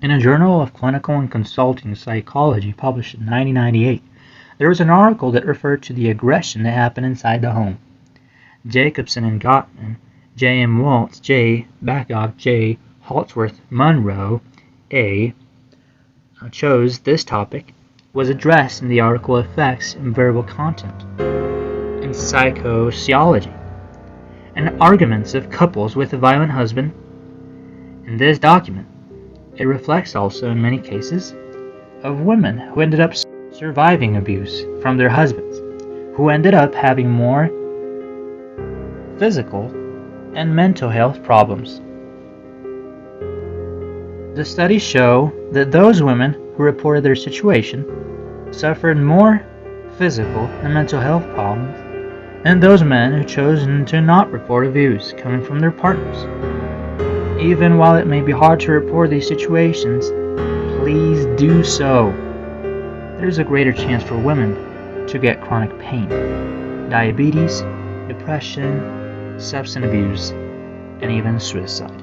In a Journal of Clinical and Consulting Psychology published in 1998, there was an article that referred to the aggression that happened inside the home. Jacobson and Gottman, J. M. Waltz, J. Babcock, J. Halsworth, Monroe, A. chose this topic, was addressed in the article Effects in Verbal Content in Psychosociology, and arguments of couples with a violent husband. In this document, it reflects also in many cases of women who ended up surviving abuse from their husbands, who ended up having more physical and mental health problems. The studies show that those women who reported their situation suffered more physical and mental health problems than those men who chose to not report abuse coming from their partners. Even while it may be hard to report these situations, please do so. There's a greater chance for women to get chronic pain, diabetes, depression, substance abuse, and even suicide.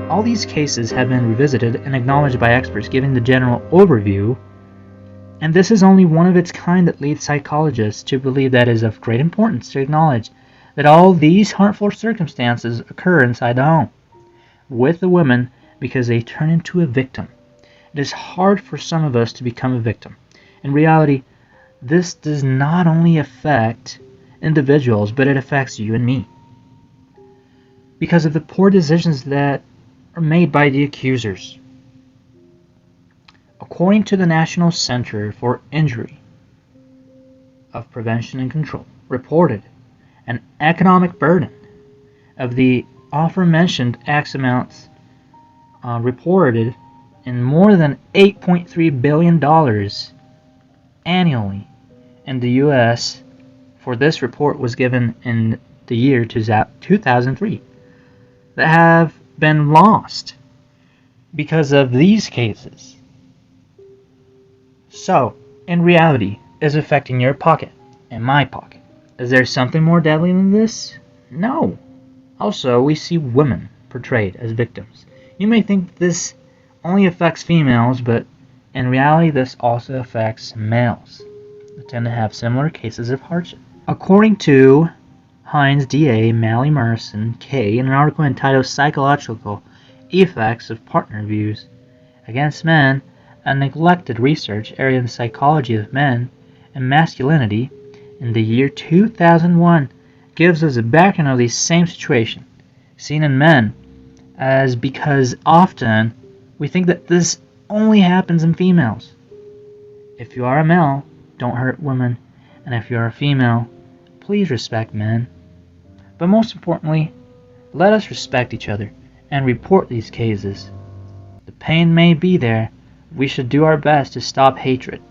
All these cases have been revisited and acknowledged by experts giving the general overview, and this is only one of its kind that leads psychologists to believe that it is of great importance to acknowledge that all these harmful circumstances occur inside the home with the women because they turn into a victim. It is hard for some of us to become a victim. In reality, this does not only affect individuals, but it affects you and me because of the poor decisions that are made by the accusers. According to the National Center for Injury of Prevention and Control, reported an economic burden of the aforementioned X amounts reported in more than $8.3 billion annually in the U.S. for this report was given in the year 2003 that have been lost because of these cases. So, in reality, is affecting your pocket and my pocket. Is there something more deadly than this? No. Also, we see women portrayed as victims. You may think this only affects females, but in reality this also affects males who tend to have similar cases of hardship. According to Hines, D.A., Malley, Merson, K., in an article entitled Psychological Effects of Partner Abuse Against Men, a neglected research area in the psychology of men and masculinity, in the year 2001, gives us a background of the same situation seen in men, as because often we think that this only happens in females. If you are a male, don't hurt women, and if you are a female, please respect men. But most importantly, let us respect each other and report these cases. The pain may be there. We should do our best to stop hatred.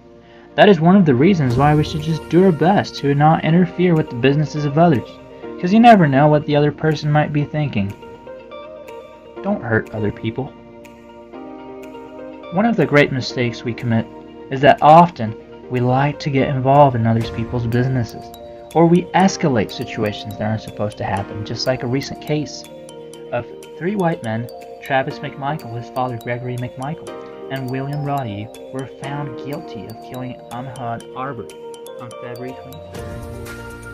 That is one of the reasons why we should just do our best to not interfere with the businesses of others, because you never know what the other person might be thinking. Don't hurt other people. One of the great mistakes we commit is that often we like to get involved in other people's businesses, or we escalate situations that aren't supposed to happen, just like a recent case of 3 white men, Travis McMichael, his father Gregory McMichael, and William Roddy, were found guilty of killing Ahmaud Arbery on February 23rd.